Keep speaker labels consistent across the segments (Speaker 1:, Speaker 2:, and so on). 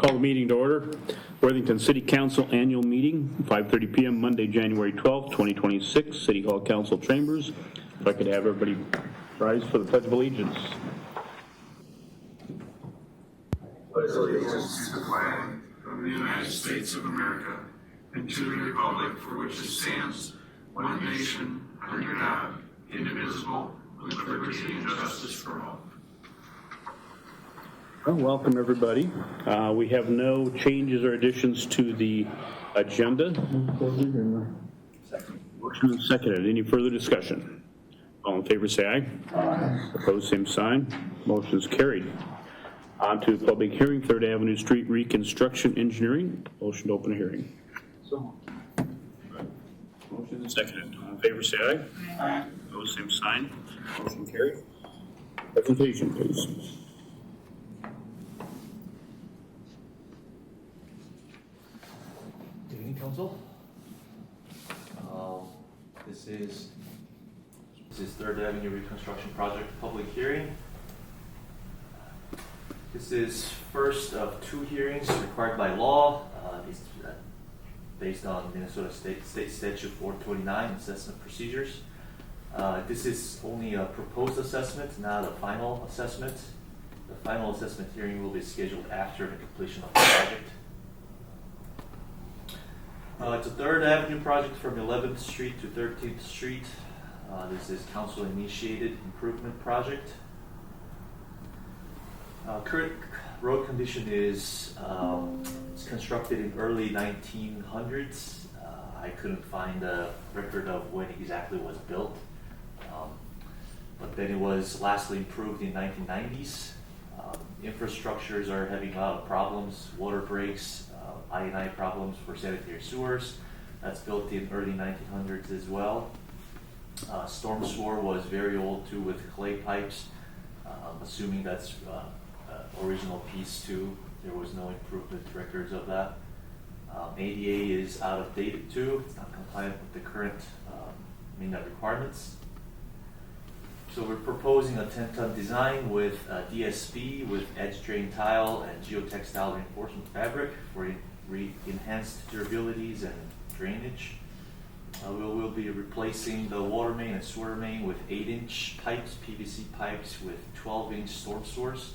Speaker 1: Call the meeting to order. Worthington City Council Annual Meeting, 5:30 p.m. Monday, January 12th, 2026, City Hall Council Chambers. If I could have everybody rise for the Pledge of Allegiance.
Speaker 2: Pledge allegiance to the flag of the United States of America and to the republic for which it stands, one nation, under God, indivisible, with liberty and justice for all.
Speaker 1: Well, welcome, everybody. We have no changes or additions to the agenda. Motion and seconded. Any further discussion? All in favor, say aye. Aye. Opposed, same sign. Motion is carried. On to public hearing, 3rd Avenue Street Reconstruction Engineering. Motion to open a hearing. So. Motion is seconded. All in favor, say aye. Aye. Opposed, same sign. Motion carried. Presentation, please.
Speaker 3: Council. This is 3rd Avenue Reconstruction Project public hearing. This is first of 2 hearings required by law. Based on Minnesota State Statute 429 assessment procedures. This is only a proposed assessment, not a final assessment. The final assessment hearing will be scheduled after the completion of the project. It's a 3rd Avenue project from 11th Street to 13th Street. This is council-initiated improvement project. Current road condition is it's constructed in early 1900s. I couldn't find a record of when exactly it was built, but then it was lastly improved in 1990s. Infrastructures are having a lot of problems, water breaks, I&I problems for sanitary sewers. That's built in early 1900s as well. Storm sewer was very old too, with clay pipes. Assuming that's original piece too. There was no improvement records of that. ADA is out of date too. It's not compliant with the current MINA requirements. So we're proposing a 10-ton design with DSP with edge drain tile and geotextile reinforcement fabric for enhanced durabilities and drainage. We will be replacing the water main and sewer main with 8-inch pipes, PVC pipes with 12-inch storm sewers,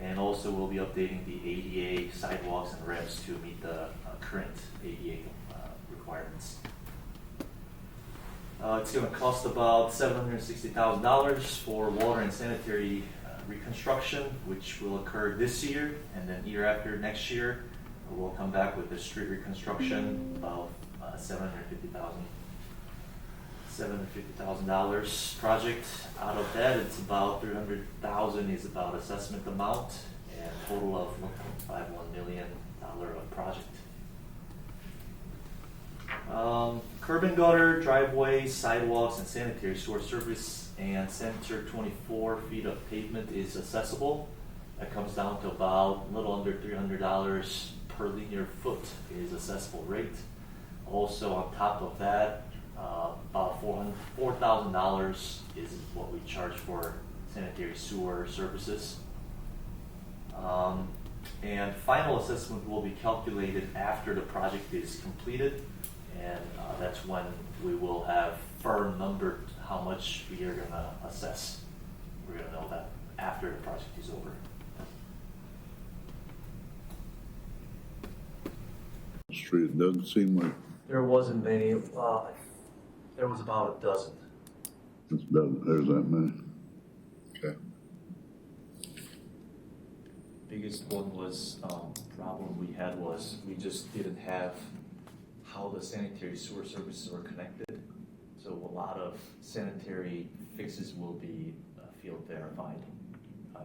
Speaker 3: and also we'll be updating the ADA sidewalks and ramps to meet the current ADA requirements. It's going to cost about $760,000 for water and sanitary reconstruction, which will occur this year, and then year after next year we'll come back with the street reconstruction of $750,000 project. Out of that, it's about $300,000 is about assessment amount, and total of $1.51 million of project. Curb and gutter, driveway, sidewalks, and sanitary sewer service and center 24 feet of pavement is accessible. That comes down to about a little under $300 per linear foot is accessible rate. Also on top of that, about $4,000 is what we charge for sanitary sewer services. And final assessment will be calculated after the project is completed, and that's when we will have firm number how much we are going to assess. We're going to know that after the project is over.
Speaker 4: Street, it doesn't seem like
Speaker 3: There wasn't many. There was about a dozen.
Speaker 4: there's that many. Okay.
Speaker 3: Biggest one was problem we had was we just didn't have how the sanitary sewer services were connected. So a lot of sanitary fixes will be field verified.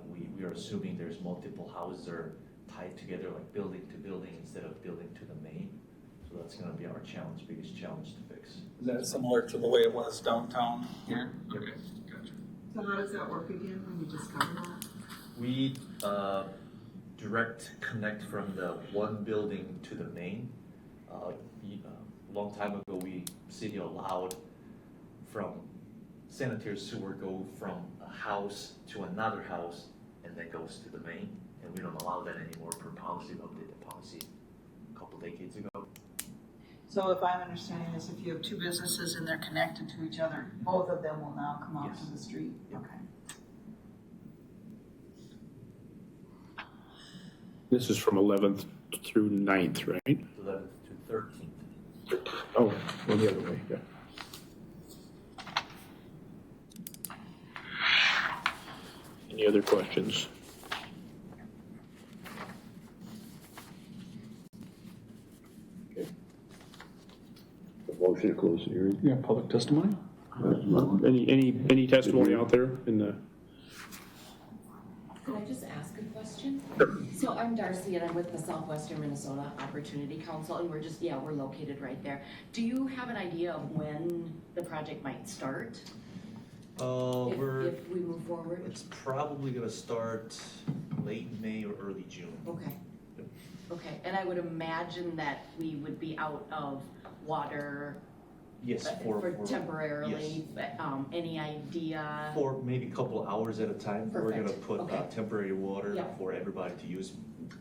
Speaker 3: We are assuming there's multiple houses are tied together like building to building instead of building to the main. So that's going to be our biggest challenge to fix.
Speaker 5: Is that similar to the way it was downtown here? Okay, gotcha.
Speaker 6: So how does that work again when you discover that?
Speaker 3: We direct connect from the one building to the main. A long time ago, city allowed from sanitary sewer go from a house to another house and then goes to the main. and we don't allow that anymore per policy. We updated the policy a couple decades ago.
Speaker 6: So if I'm understanding this, if you have two businesses and they're connected to each other, both of them will now come out
Speaker 3: Yes.
Speaker 6: to the street?
Speaker 3: Yep.
Speaker 6: Okay.
Speaker 1: This is from 11th through 9th, right?
Speaker 3: 11th to 13th.
Speaker 1: Oh, well, the other way, yeah. Any other questions? Okay. A motion to close the hearing.
Speaker 7: Yeah, public testimony?
Speaker 1: Any testimony out there in the?
Speaker 8: Can I just ask a question? So I'm Darcy and I'm with the Southwestern Minnesota Opportunity Council and we're located right there. Do you have an idea of when the project might start? If we move forward?
Speaker 3: It's probably gonna start late May or early June.
Speaker 8: Okay. Okay, and I would imagine that we would be out of water
Speaker 3: Yes,
Speaker 8: for temporarily,
Speaker 3: yes.
Speaker 8: Any idea?
Speaker 3: For maybe a couple of hours at a time. We're gonna
Speaker 8: Perfect.
Speaker 3: put
Speaker 8: Okay.
Speaker 3: temporary water
Speaker 8: Yep.
Speaker 3: for everybody to use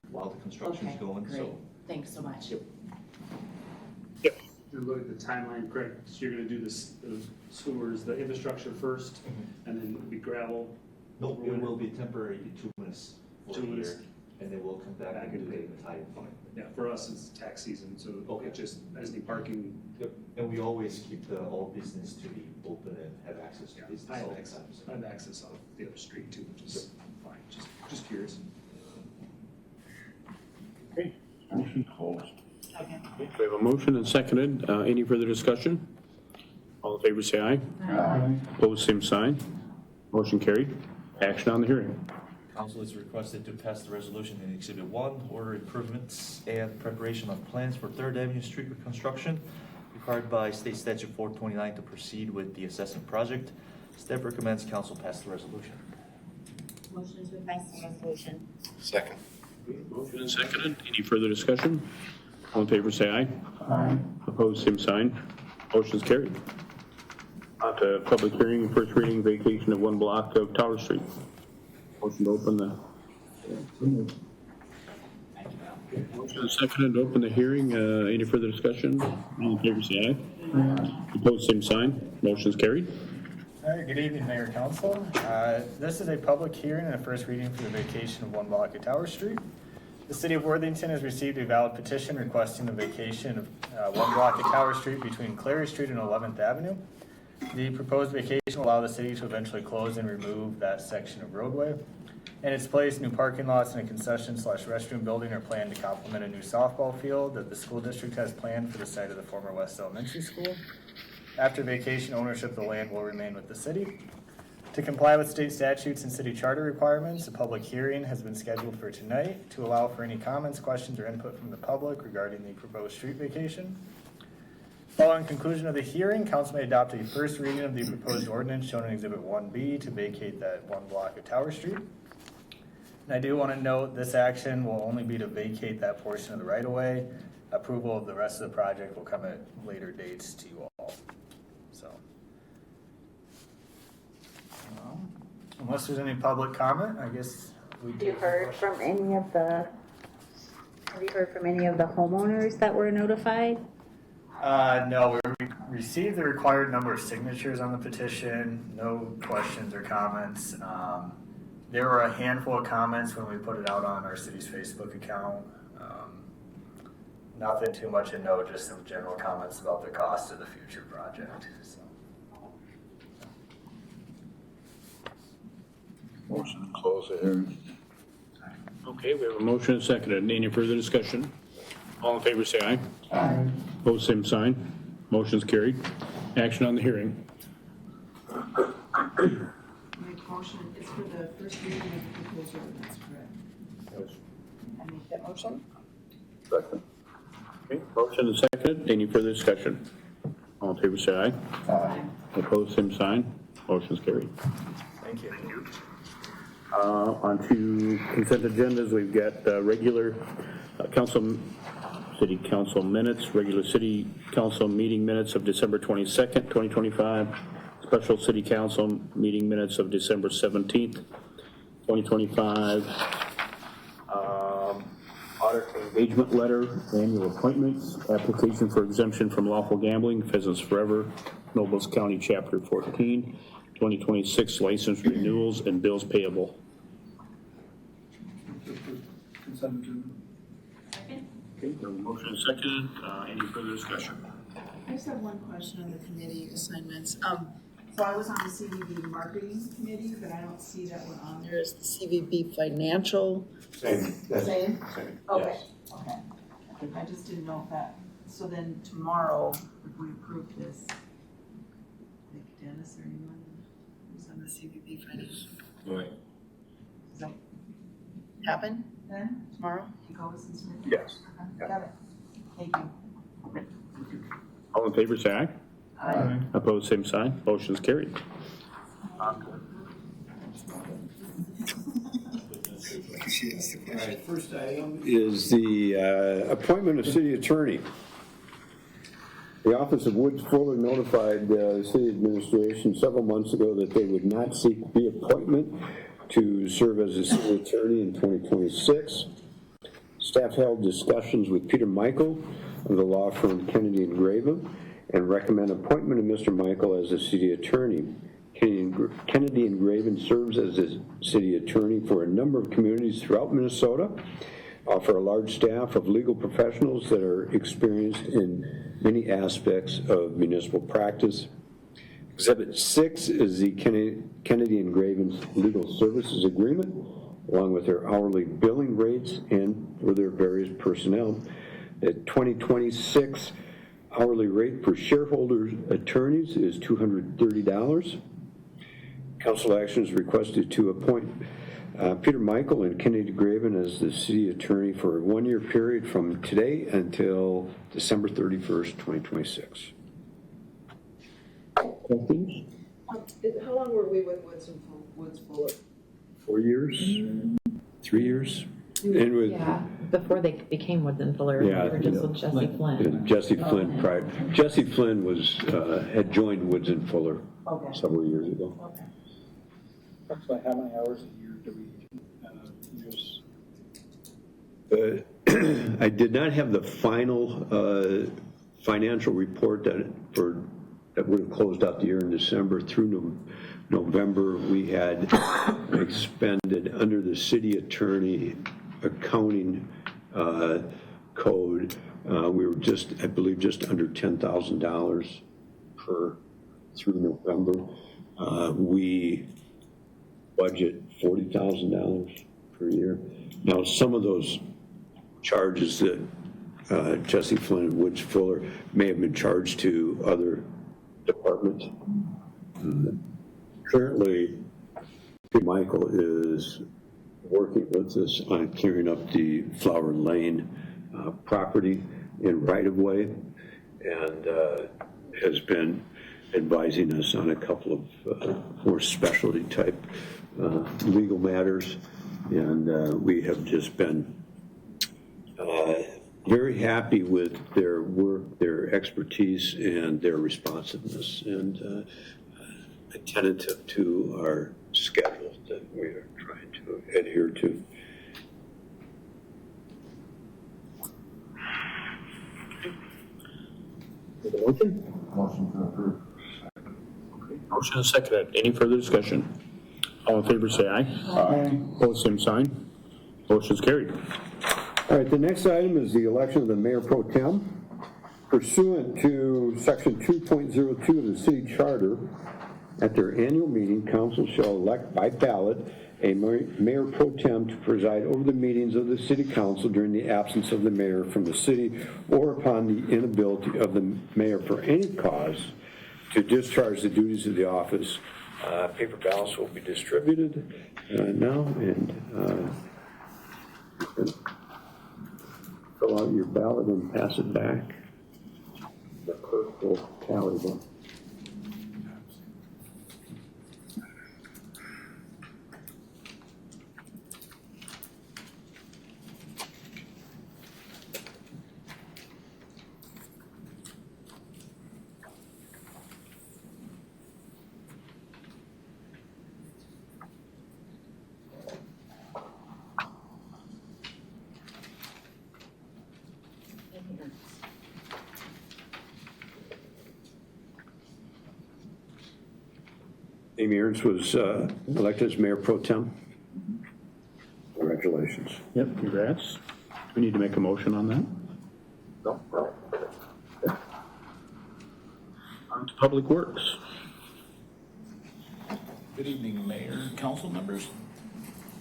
Speaker 3: while the construction's
Speaker 8: Okay,
Speaker 3: going,
Speaker 8: great.
Speaker 3: so.
Speaker 8: Thanks so much.
Speaker 9: You look at the timeline, correct, so you're gonna do this, the sewers, the infrastructure first, and then it'll be gravel.
Speaker 3: Nope, it will be temporary bituminous for a
Speaker 9: 2 months.
Speaker 3: year, and then we'll come back and do the pavement fine.
Speaker 9: Yeah, for us, it's tax season, so
Speaker 3: Okay.
Speaker 9: it just, as the parking,
Speaker 3: Yep, and we always keep the all business to be open and have access to
Speaker 9: yeah,
Speaker 3: business
Speaker 9: I
Speaker 3: all
Speaker 9: have
Speaker 3: the
Speaker 9: access,
Speaker 3: time.
Speaker 9: I have access off the other street too, which is fine, just curious.
Speaker 1: Okay.
Speaker 4: Motion closed.
Speaker 1: We have a motion and seconded. Any further discussion? All in favor, say aye.
Speaker 4: Aye.
Speaker 1: Opposed, same sign. Motion carried. Action on the hearing.
Speaker 3: Council is requested to pass the resolution in Exhibit 1, order improvements and preparation of plans for 3rd Avenue Street reconstruction required by State Statute 429 to proceed with the assessment project. Staff recommends council pass the resolution.
Speaker 8: Motion to pass the resolution.
Speaker 4: Second.
Speaker 1: Motion and seconded. Any further discussion? All in favor, say aye. Aye. Opposed, same sign. Motion's carried. On to public hearing, first reading, vacation of 1 block of Tower Street. Motion to open the. Motion and seconded to open the hearing. Any further discussion? All in favor, say aye. Opposed, same sign. Motion's carried.
Speaker 10: All right, good evening, Mayor Council. This is a public hearing and a first reading for the vacation of 1 block of Tower Street. The City of Worthington has received a valid petition requesting the vacation of 1 block of Tower Street between Clary Street and 11th Avenue. The proposed vacation will allow the city to eventually close and remove that section of roadway. In its place, new parking lots and a concession/restroom building are planned to complement a new softball field that the school district has planned for the site of the former West Elementary School. After vacation, ownership of the land will remain with the city. To comply with state statutes and city charter requirements, a public hearing has been scheduled for tonight to allow for any comments, questions, or input from the public regarding the proposed street vacation. Following conclusion of the hearing, council may adopt a first reading of the proposed ordinance shown in Exhibit 1B to vacate that 1 block of Tower Street. And I do want to note, this action will only be to vacate that portion of the right-of-way. Approval of the rest of the project will come at later dates to you all, so. Unless there's any public comment, I guess we do.
Speaker 11: Have you heard from any of the homeowners that were notified?
Speaker 10: No, we received the required number of signatures on the petition, no questions or comments. There were a handful of comments when we put it out on our city's Facebook account. Nothing too much to note, just some general comments about the cost of the future project, so.
Speaker 4: Motion to close the hearing.
Speaker 1: Okay, we have a motion and seconded. Any further discussion? All in favor, say aye. Aye. Opposed, same sign. Motion's carried. Action on the hearing.
Speaker 6: Make a motion, it's for the first reading of the proposed ordinance, correct? I make that motion?
Speaker 4: Second.
Speaker 1: Okay, motion and seconded. Any further discussion? All in favor, say aye.
Speaker 11: Aye.
Speaker 1: Opposed, same sign. Motion's carried.
Speaker 10: Thank you.
Speaker 1: On to consent agendas, we've got regular city council minutes, regular city council meeting minutes of December 22nd, 2025, special city council meeting minutes of December 17th, 2025, engagement letter, annual appointments, application for exemption from lawful gambling, Pheasants Forever, Nobles County Chapter 14, 2026 license renewals, and bills payable.
Speaker 4: Consent agenda.
Speaker 8: Second?
Speaker 1: Okay, the motion is seconded. Any further discussion?
Speaker 6: I just have one question on the committee assignments. So I was on the CVB marketing committee, but I don't see that one on there. Is the CVB financial?
Speaker 4: Same.
Speaker 6: Same? Okay, okay. I just didn't know if that, so then tomorrow, if we approve this, like Dennis or anyone who's on the CVB financial,
Speaker 4: Right.
Speaker 6: does that happen then, tomorrow? He goes and submits?
Speaker 4: Yes.
Speaker 6: Okay, got it. Thank you.
Speaker 1: All in favor, say aye.
Speaker 6: Aye.
Speaker 1: Opposed, same sign. Motion is carried.
Speaker 7: First item is the appointment of city attorney. The Office of Woods Fuller notified city administration several months ago that they would not seek reappointment to serve as a city attorney in 2026. Staff held discussions with Peter Michael of the law firm Kennedy and Graven and recommend appointment of Mr. Michael as a city attorney. Kennedy and Graven serves as a city attorney for a number of communities throughout Minnesota, offer a large staff of legal professionals that are experienced in many aspects of municipal practice. Exhibit 6 is the Kennedy and Graven's legal services agreement, along with their hourly billing rates and for their various personnel. The 2026 hourly rate for shareholders attorneys is $230. Council action is requested to appoint Peter Michael and Kennedy Graven as the city attorney for a one-year period from today until December 31st, 2026.
Speaker 1: Questions?
Speaker 6: How long were we with Woods Fuller?
Speaker 7: 4 years? 3 years? And with
Speaker 12: Yeah, before they became Woods and Fuller, we
Speaker 7: Yeah,
Speaker 12: were just with Jesse Flynn.
Speaker 7: Jesse Flynn prior. Jesse Flynn was had joined Woods and Fuller
Speaker 6: Okay.
Speaker 7: several years ago.
Speaker 6: Okay.
Speaker 5: Approximately how many hours a year do we use?
Speaker 7: I did not have the final financial report that would have closed out the year in December. Through November, we had expended under the city attorney accounting code. We were I believe, just under $10,000 through November. We budget $40,000 per year. Now, some of those charges that Jesse Flynn and Woods Fuller may have been charged to other departments. Currently, Michael is working with us on clearing up the Flower Lane property in right-of-way, and has been advising us on a couple of more specialty type legal matters, and we have just been very happy with their work, their expertise, and their responsiveness, and attentive to our schedule that we are trying to adhere to.
Speaker 4: Motion to approve.
Speaker 1: Motion is seconded. Any further discussion? All in favor, say aye.
Speaker 4: Aye.
Speaker 1: Opposed, same sign. Motion is carried.
Speaker 7: All right, the next item is the election of the mayor pro tem. Pursuant to section 2.02 of the city charter, at their annual meeting, council shall elect by ballot a mayor pro tem to preside over the meetings of the city council during the absence of the mayor from the city or upon the inability of the mayor for any cause to discharge the duties of the office. Paper ballots will be distributed now, and fill out your ballot and pass it back. The clerk will tally them. Amy Ernst was elected as mayor pro tem. Congratulations.
Speaker 1: Yep, congrats. We need to make a motion on that.
Speaker 7: No.
Speaker 1: On to Public Works.
Speaker 13: Good evening, Mayor, council members.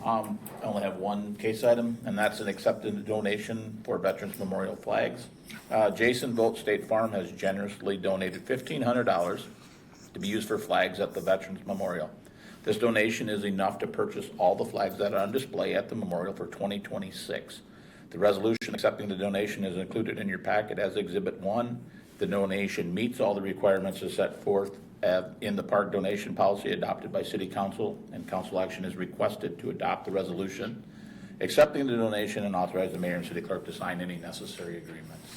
Speaker 13: I only have one case item, and that's an accepted donation for Veterans Memorial flags. Jason Vogt State Farm has generously donated $1,500 to be used for flags at the Veterans Memorial. This donation is enough to purchase all the flags that are on display at the memorial for 2026. The resolution accepting the donation is included in your packet as Exhibit 1. The donation meets all the requirements as set forth in the park donation policy adopted by City Council, and council action is requested to adopt the resolution accepting the donation and authorize the mayor and city clerk to sign any necessary agreements.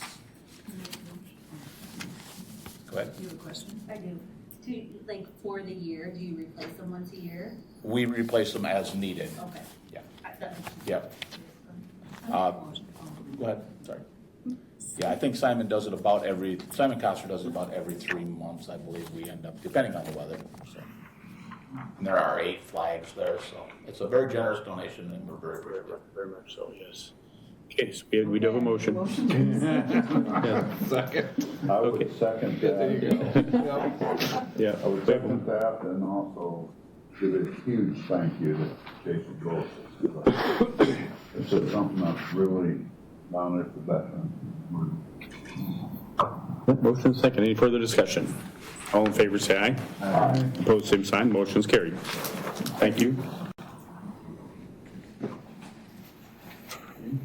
Speaker 13: Go ahead.
Speaker 6: Do you have a question?
Speaker 14: I do. Like for the year, do you replace them once a year?
Speaker 13: We replace them as needed.
Speaker 14: Okay.
Speaker 13: Yeah.
Speaker 14: That makes sense.
Speaker 13: Yep. Go ahead, sorry. Yeah, I think Simon does it Simon Coster does it about every 3 months, I believe we end up, depending on the weather, so. And there are 8 flags there, so it's a very generous donation, and we're very, very,
Speaker 1: Very much so, yes. Okay, so we do have a motion.
Speaker 4: Second.
Speaker 15: I would second that.
Speaker 4: There you go.
Speaker 1: Yeah.
Speaker 15: I would second that and also give a huge thank you to Jason Gross. It's just something that's really down at the veteran.
Speaker 1: Motion second. Any further discussion? All in favor, say aye.
Speaker 15: Aye.
Speaker 1: Opposed, same sign. Motion's carried. Thank you.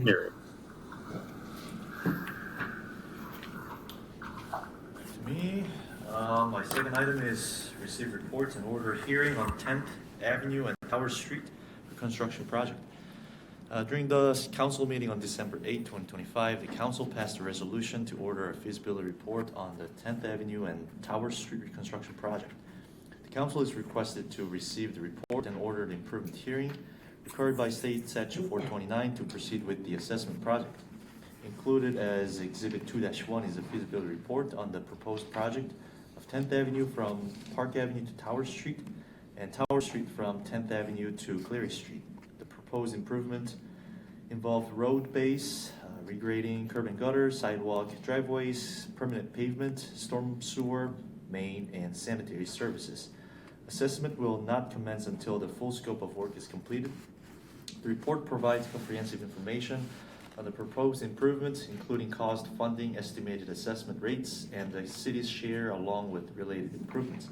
Speaker 1: Carried.
Speaker 3: Me, my second item is receive reports and order a hearing on 10th Avenue and Tower Street for construction project. During the council meeting on December 8, 2025, the council passed a resolution to order a feasibility report on the 10th Avenue and Tower Street reconstruction project. The council is requested to receive the report and order the improvement hearing required by State Statute 429 to proceed with the assessment project. Included as Exhibit 2-1 is a feasibility report on the proposed project of 10th Avenue from Park Avenue to Tower Street and Tower Street from 10th Avenue to Cleary Street. The proposed improvement involved road base, regrading, curb and gutter, sidewalk, driveways, permanent pavement, storm sewer, main, and sanitary services. Assessment will not commence until the full scope of work is completed. The report provides comprehensive information on the proposed improvements, including cost, funding, estimated assessment rates, and the city's share along with related improvements.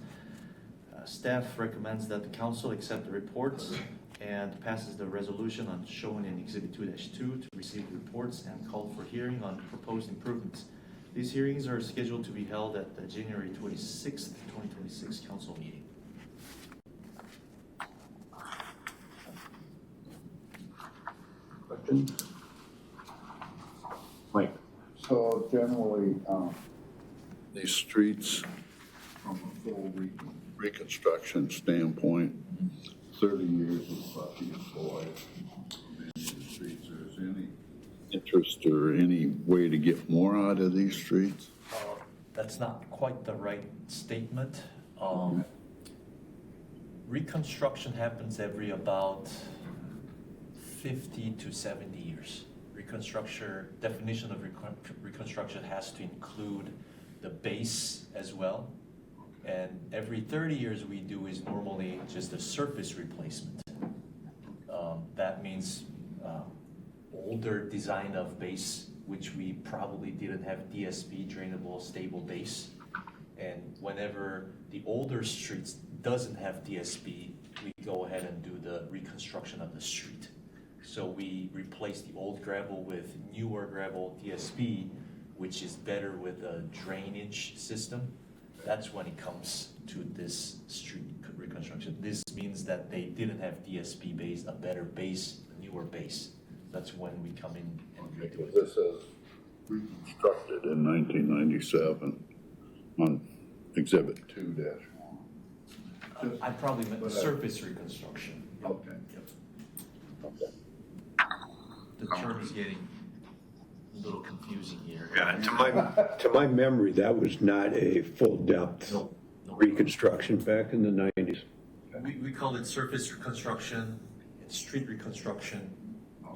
Speaker 3: Staff recommends that the council accept the reports and passes the resolution on shown in Exhibit 2-2 to receive the reports and call for hearing on proposed improvements. These hearings are scheduled to be held at the January 26th, 2026 council meeting.
Speaker 1: Questions? Mike?
Speaker 15: So generally, these streets, from a full reconstruction standpoint, 30 years is about the employed. These streets, is any interest or any way to get more out of these streets?
Speaker 3: That's not quite the right statement. Reconstruction happens every about 50 to 70 years. Definition of reconstruction has to include the base as well. And every 30 years we do is normally just a surface replacement. That means older design of base, which we probably didn't have DSB, drainable, stable base. And whenever the older streets doesn't have DSB, we go ahead and do the reconstruction of the street. So we replace the old gravel with newer gravel DSB, which is better with a drainage system. That's when it comes to this street reconstruction. This means that they didn't have DSB base, a better base, a newer base. That's when we come in and redo it.
Speaker 15: This is reconstructed in 1997 on Exhibit 2-1.
Speaker 3: I probably meant the surface reconstruction.
Speaker 15: Okay.
Speaker 3: Yep. Okay. The term is getting a little confusing here.
Speaker 7: To my memory, that was not a full-depth reconstruction back in the 90s.
Speaker 3: We call it surface reconstruction and street reconstruction,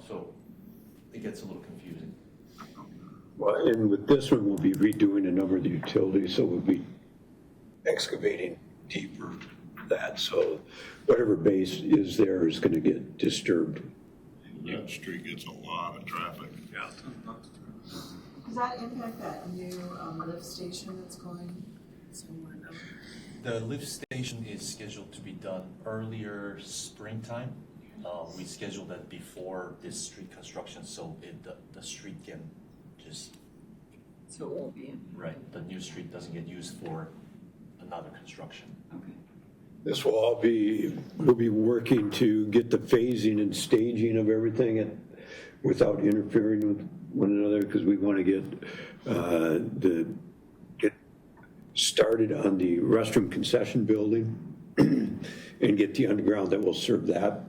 Speaker 3: so it gets a little confusing.
Speaker 7: Well, and with this one, we'll be redoing a number of the utilities, so we'll be excavating deeper that, so whatever base is there is gonna get disturbed.
Speaker 15: That street gets a lot of traffic.
Speaker 9: Yeah.
Speaker 6: Does that impact that new lift station that's going somewhere else?
Speaker 3: The lift station is scheduled to be done earlier springtime. We scheduled that before this street construction, so the street can just.
Speaker 6: So it won't be in.
Speaker 3: Right, the new street doesn't get used for another construction.
Speaker 6: Okay.
Speaker 7: This will all be, we'll be working to get the phasing and staging of everything without interfering with one another, because we want to get started on the restroom concession building and get the underground that will serve that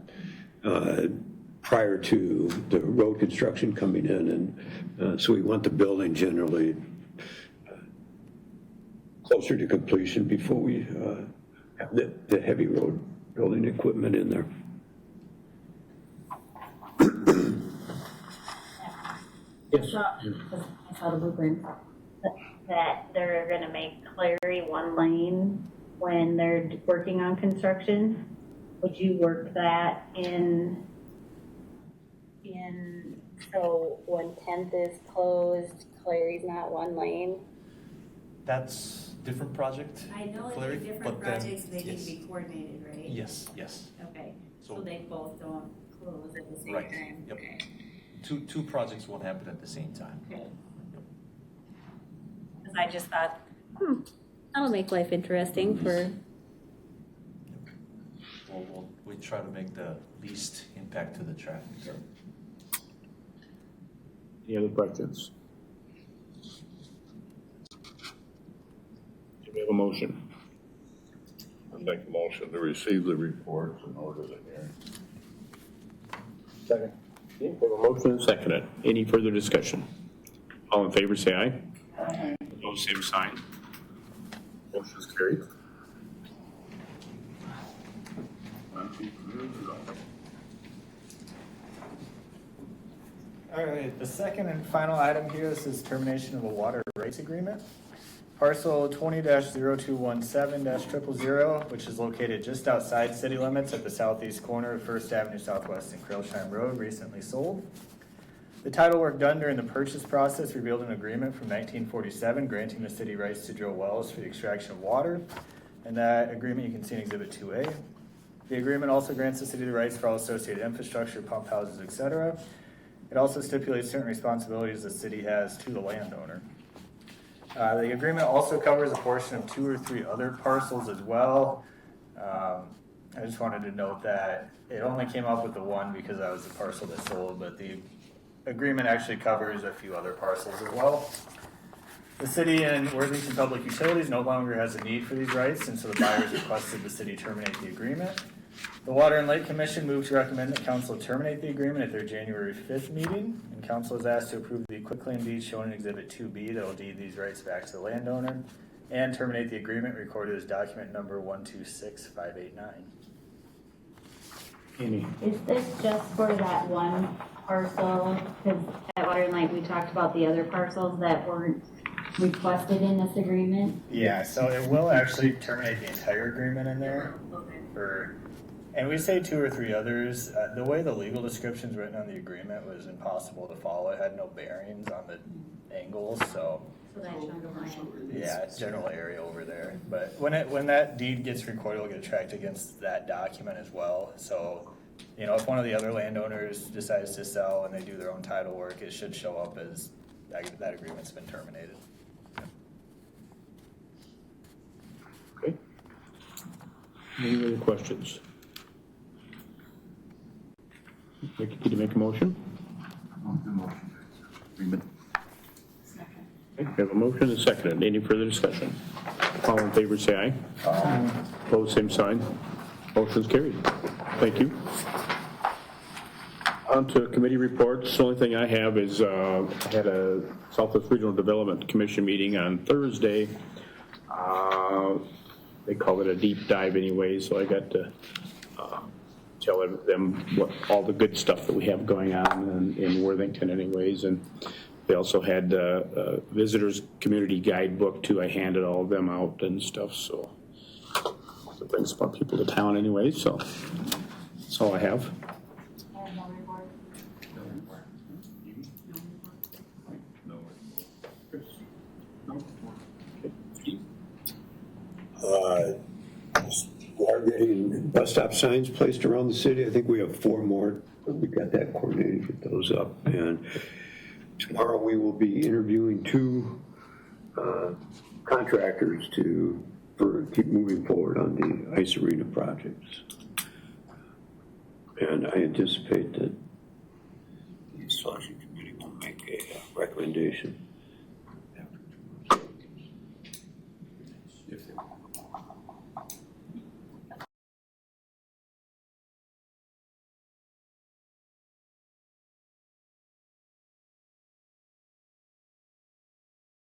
Speaker 7: prior to the road construction coming in. And so we want the building generally closer to completion before we have the heavy road building equipment in there.
Speaker 11: Yes. I saw the blueprint that they're gonna make Clary one lane when they're working on construction. Would you work that in, so when 10th is closed, Clary's not one lane?
Speaker 3: That's different project.
Speaker 14: I know
Speaker 3: Clary,
Speaker 14: it's different
Speaker 3: but then-
Speaker 14: projects, they need
Speaker 3: yes.
Speaker 14: to be coordinated, right?
Speaker 3: Yes, yes.
Speaker 14: Okay,
Speaker 3: So-
Speaker 14: so they both don't close at the same
Speaker 3: Right,
Speaker 14: time?
Speaker 3: yep.
Speaker 14: Okay.
Speaker 3: Two projects won't happen at the same time.
Speaker 14: Okay.
Speaker 11: Because I just thought, that'll make life interesting for.
Speaker 3: We try to make the least impact to the traffic.
Speaker 1: Any other questions? Do we have a motion?
Speaker 15: I make a motion to receive the reports and order the hearing.
Speaker 5: Second.
Speaker 1: Okay, we have a motion and seconded. Any further discussion? All in favor, say aye.
Speaker 6: Aye.
Speaker 1: Opposed, same sign. Motion is carried.
Speaker 10: All right, the second and final item here, this is termination of a water rights agreement. Parcel 20-0217-000, which is located just outside city limits at the southeast corner of First Avenue Southwest and Crailsheim Road, recently sold. The title work done during the purchase process revealed an agreement from 1947 granting the city rights to drill wells for the extraction of water. And that agreement you can see in Exhibit 2A. The agreement also grants the city the rights for all associated infrastructure, pump houses, etc. It also stipulates certain responsibilities the city has to the landowner. The agreement also covers a portion of 2 or 3 other parcels as well. I just wanted to note that it only came up with the one because that was the parcel that sold, but the agreement actually covers a few other parcels as well. The city and Worthington Public Utilities no longer has a need for these rights, and so the buyers requested the city terminate the agreement. The Water and Lake Commission moved to recommend that council terminate the agreement at their January 5th meeting, and council is asked to approve the quitclaim deed shown in Exhibit 2B that will deed these rights back to the landowner, and terminate the agreement recorded as document number 126589.
Speaker 1: Amy?
Speaker 11: Is this just for that one parcel? Because at Water and Light, we talked about the other parcels that weren't requested in this agreement.
Speaker 10: Yeah, so it will actually terminate the entire agreement in there. And we say 2 or 3 others. The way the legal description's written on the agreement was impossible to follow. It had no bearings on the angles, so.
Speaker 14: So that chunk of land.
Speaker 10: Yeah, it's general area over there. But when that deed gets recorded, it'll get tracked against that document as well. So, you know, if one of the other landowners decides to sell and they do their own title work, it should show up as that agreement's been terminated.
Speaker 1: Okay. Any other questions? Ricky, can you make a motion?
Speaker 15: Agreement.
Speaker 1: Okay, we have a motion and seconded. Any further discussion? All in favor, say aye. Aye. Opposed, same sign. Motion's carried. Thank you. On to committee reports. The only thing I have is I had a Southwest Regional Development Commission meeting on Thursday. they call it a deep dive anyway, so I got to tell them what, all the good stuff that we have going on in Worthington anyways. And they also had a visitors community guidebook too. I handed all of them out and stuff, so it brings more people to town anyway, so that's all I have.
Speaker 7: We are getting bus stop signs placed around the city. I think we have 4 more. We got that coordinated, get those up. And tomorrow we will be interviewing 2 contractors for keep moving forward on the ice arena projects. And I anticipate that the selection committee will make a recommendation. If they want.